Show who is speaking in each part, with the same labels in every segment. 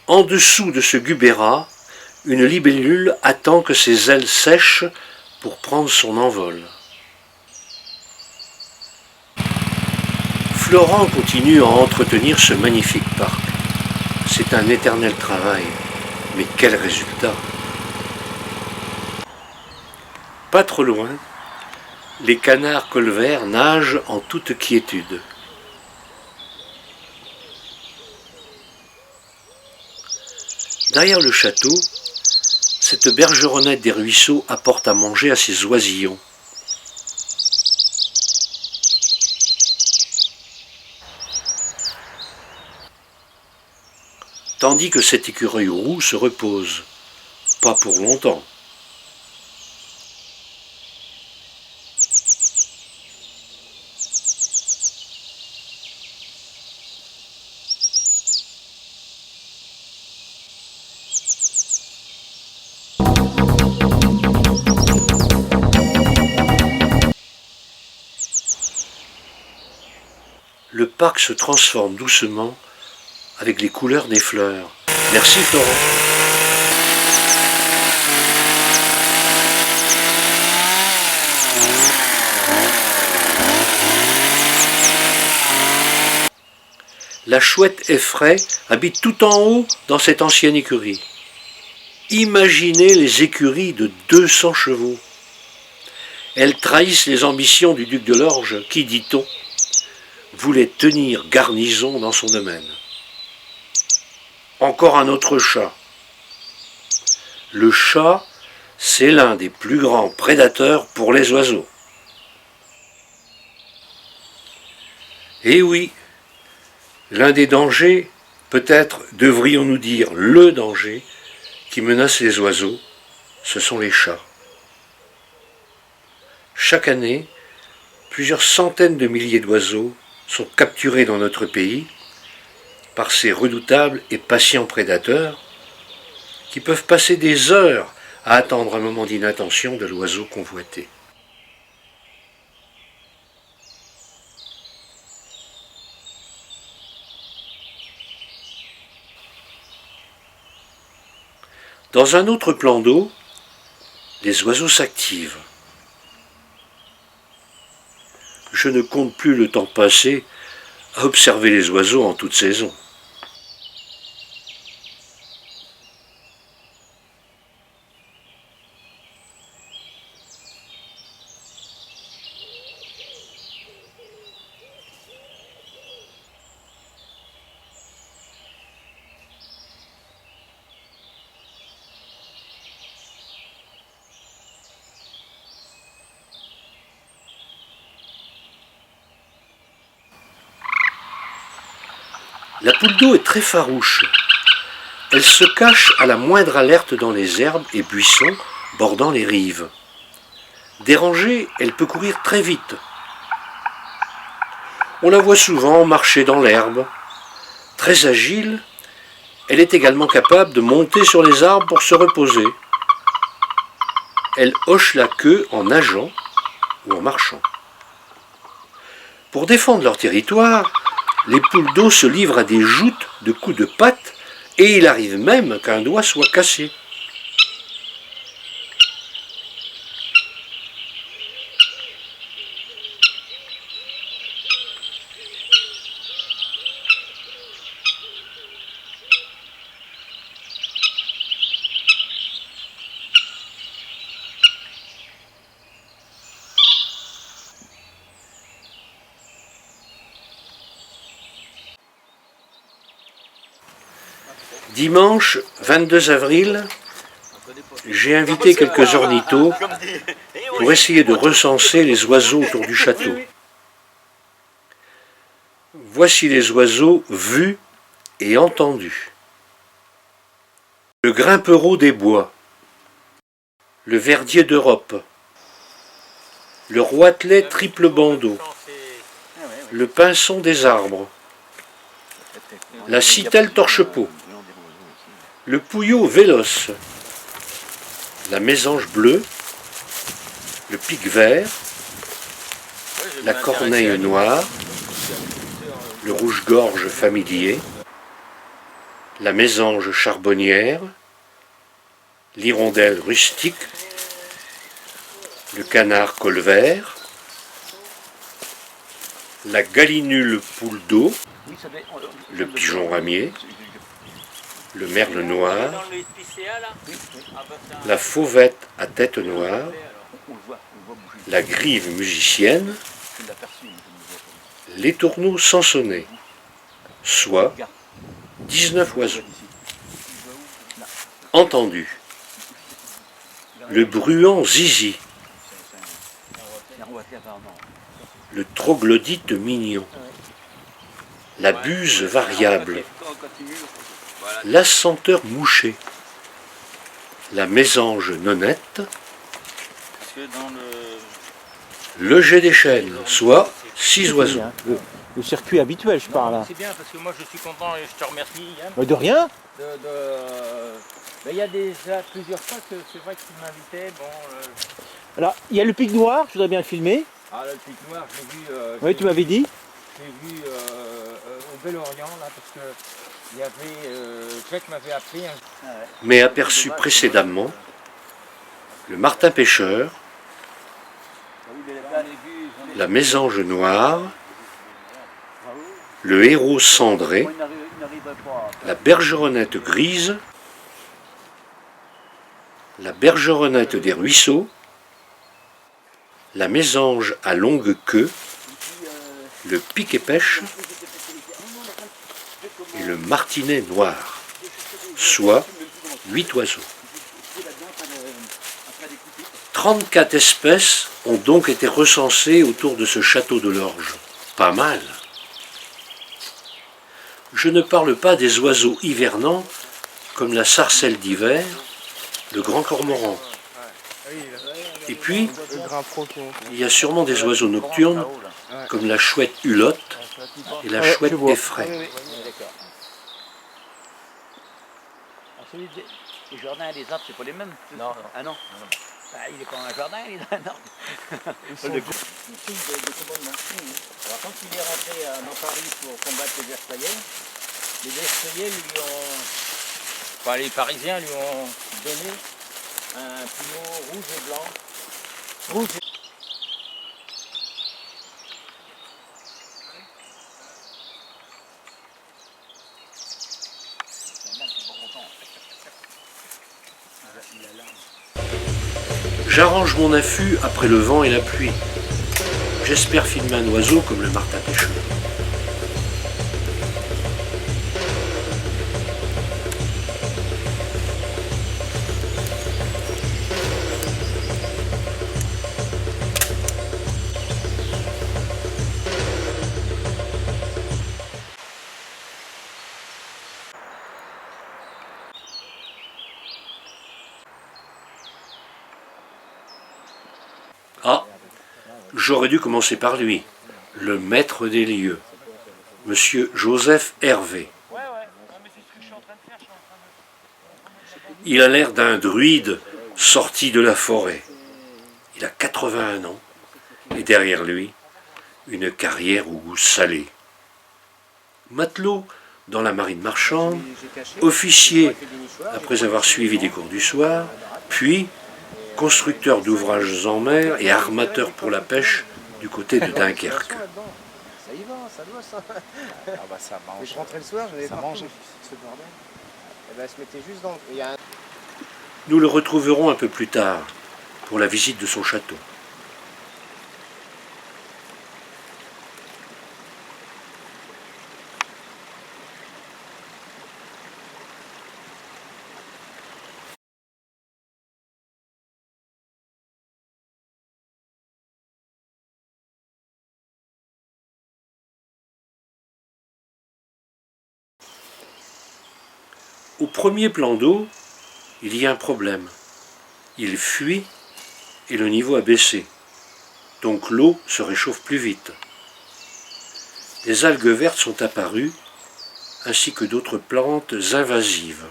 Speaker 1: En dessous de ce gubérat, une libellule attend que ses ailes sèchent pour prendre son envol. Florent continue à entretenir ce magnifique parc. C'est un éternel travail, mais quel résultat! Pas trop loin, les canards colverts nagent en toute quiétude. Derrière le château, cette bergeronnette des ruisseaux apporte à manger à ses oisillons. Tandis que cet écureuil roux se repose, pas pour longtemps. Le parc se transforme doucement avec les couleurs des fleurs. Merci Florent. La chouette effraie habite tout en haut dans cette ancienne écurie. Imaginez les écuries de 200 chevaux. Elles trahissent les ambitions du duc de Lorge qui, dit-on, voulait tenir garnison dans son domaine. Encore un autre chat. Le chat, c'est l'un des plus grands prédateurs pour les oiseaux. Et oui, l'un des dangers, peut-être devrions-nous dire le danger, qui menace les oiseaux, ce sont les chats. Chaque année, plusieurs centaines de milliers d'oiseaux sont capturés dans notre pays par ces redoutables et patients prédateurs qui peuvent passer des heures à attendre un moment d'inattention de l'oiseau convoité. Dans un autre plan d'eau, les oiseaux s'activent. Je ne compte plus le temps passé à observer les oiseaux en toute saison. La poule d'eau est très farouche. Elle se cache à la moindre alerte dans les herbes et buissons bordant les rives. Dérangée, elle peut courir très vite. On la voit souvent marcher dans l'herbe. Très agile, elle est également capable de monter sur les arbres pour se reposer. Elle hoche la queue en nageant ou en marchant. Pour défendre leur territoire, les poules d'eau se livrent à des joutes de coups de patte et il arrive même qu'un doigt soit cassé. Dimanche 22 avril, j'ai invité quelques ornithos pour essayer de recenser les oiseaux autour du château. Voici les oiseaux vus et entendus. Le grimpereau des bois, le verdier d'Europe, le roitelet triple bandeau, le pinson des arbres, la citelle torche-peau, le pouillot véloce, la mésange bleue, le pic vert, la corneille noire, le rouge-gorge familier, la mésange charbonnière, l'hirondelle rustique, le canard colvert, la gallinule poule d'eau, le pigeon ramier, le merle noir, la fauvette à tête noire, la grive musicienne, l'étourneau sansonnet, soit 19 oiseaux. Entendu. Le bruant zizi, le troglodyte mignon, la buse variable, l'assenteur mouché, la mésange nonnette, le jet des chênes, soit 6 oiseaux.
Speaker 2: Le circuit habituel, je parle.
Speaker 3: C'est bien parce que moi je suis content et je te remercie Yann.
Speaker 2: De rien.
Speaker 3: Il y a déjà plusieurs fois que c'est vrai que tu m'invitais.
Speaker 2: Alors, il y a le pic noir, je voudrais bien le filmer.
Speaker 3: Ah, le pic noir, j'ai vu.
Speaker 2: Oui, tu m'avais dit.
Speaker 3: J'ai vu au Bel-Orient là parce que il y avait. Jack m'avait appris.
Speaker 1: Mais aperçu précédemment, le martin pêcheur, la mésange noire, le héros cendré, la bergeronnette grise, la bergeronnette des ruisseaux, la mésange à longue queue, le piquet-pêche et le martinet noir, soit 8 oiseaux. 34 espèces ont donc été recensées autour de ce château de l'Orge. Pas mal. Je ne parle pas des oiseaux hivernants comme la sarcelle d'hiver, le grand cormoran. Et puis, il y a sûrement des oiseaux nocturnes comme la chouette hulotte et la chouette effraie.
Speaker 3: Celui des jardins et des arbres, c'est pas les mêmes. Non. Ah non. Il est pas dans un jardin, il est dans un arbre. Ils sont de commandement. Alors quand il est rentré dans Paris pour combattre les Versaillais lui ont... Enfin, les Parisiens lui ont donné un plumeau rouge et blanc. Rouge et...
Speaker 1: J'arrange mon affût après le vent et la pluie. J'espère filmer un oiseau comme le martin pêcheur. Ah, j'aurais dû commencer par lui, le maître des lieux, monsieur Joseph Hervé. Il a l'air d'un druide sorti de la forêt. Il a 81 ans et derrière lui, une carrière au goût salé. Matelot dans la marine marchande, officier après avoir suivi des cours du soir, puis constructeur d'ouvrages en mer et armateur pour la pêche du côté de Dunkerque.
Speaker 4: Ça y va, ça doit ça. Ah bah ça mange. Je rentrais le soir, j'avais pas mangé ce bordel. Et ben elle se mettait juste dans.
Speaker 1: Nous le retrouverons un peu plus tard pour la visite de son château. Au premier plan d'eau, il y a un problème. Il fuit et le niveau a baissé. Donc l'eau se réchauffe plus vite. Des algues vertes sont apparues, ainsi que d'autres plantes invasives.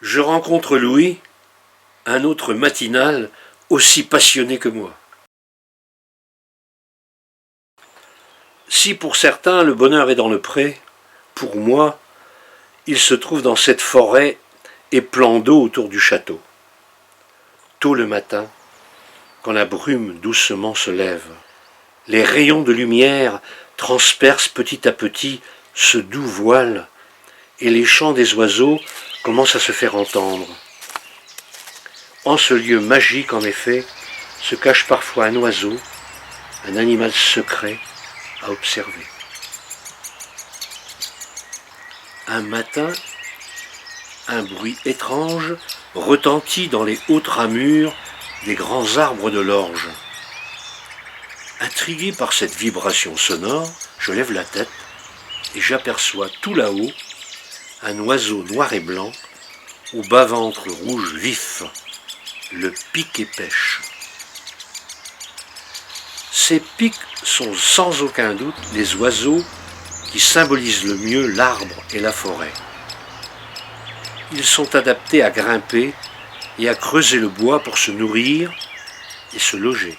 Speaker 1: je rencontre Louis, un autre matinal aussi passionné que moi. Si pour certains le bonheur est dans le pré, pour moi, il se trouve dans cette forêt et plan d'eau autour du château. Tôt le matin, quand la brume doucement se lève, les rayons de lumière transpercent petit à petit ce doux voile et les chants des oiseaux commencent à se faire entendre. En ce lieu magique, en effet, se cache parfois un oiseau, un animal secret à observer. Un matin, un bruit étrange retentit dans les hautes ramures des grands arbres de l'orge. Intrigué par cette vibration sonore, je lève la tête et j'aperçois tout là-haut un oiseau noir et blanc au bas-ventre rouge vif, le pic-et-pêche. Ces pics sont sans aucun doute les oiseaux qui symbolisent le mieux l'arbre et la forêt. Ils sont adaptés à grimper et à creuser le bois pour se nourrir et se loger.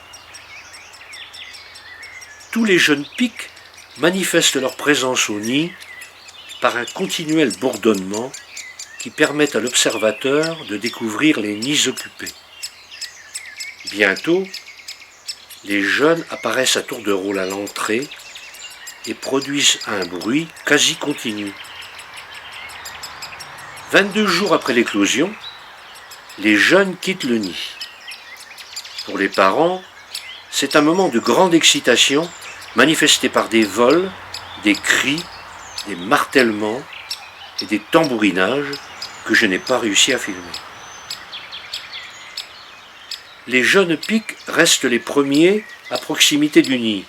Speaker 1: Tous les jeunes pics manifestent leur présence au nid par un continuel bourdonnement qui permet à l'observateur de découvrir les nids occupés. Bientôt, les jeunes apparaissent à tour de rôle à l'entrée et produisent un bruit quasi continu. 22 jours après l'éclosion, les jeunes quittent le nid. Pour les parents, c'est un moment de grande excitation manifesté par des vols, des cris, des martèlements et des tambourinages que je n'ai pas réussi à filmer. Les jeunes pics restent les premiers à proximité du nid,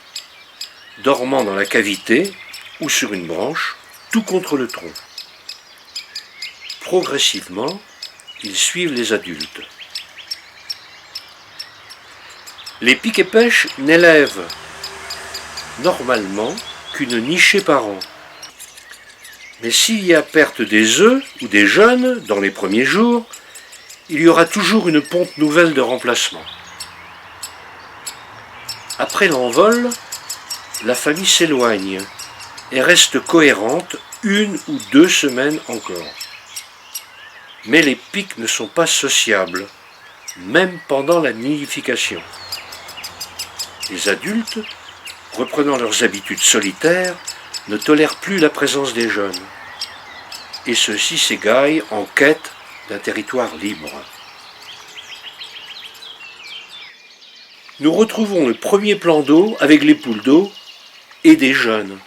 Speaker 1: dormant dans la cavité ou sur une branche, tout contre le tronc. Progressivement, ils suivent les adultes. Les pics-et-pêches n'élèvent normalement qu'une nichée par an. Mais s'il y a perte des œufs ou des jeunes dans les premiers jours, il y aura toujours une ponte nouvelle de remplacement. Après l'envol, la famille s'éloigne et reste cohérente 1 ou 2 semaines encore. Mais les pics ne sont pas sociables, même pendant la nidification. Les adultes, reprenant leurs habitudes solitaires, ne tolèrent plus la présence des jeunes, et ceux-ci s'égaillent en quête d'un territoire libre. Nous retrouvons le premier plan d'eau avec les poules d'eau et des jeunes.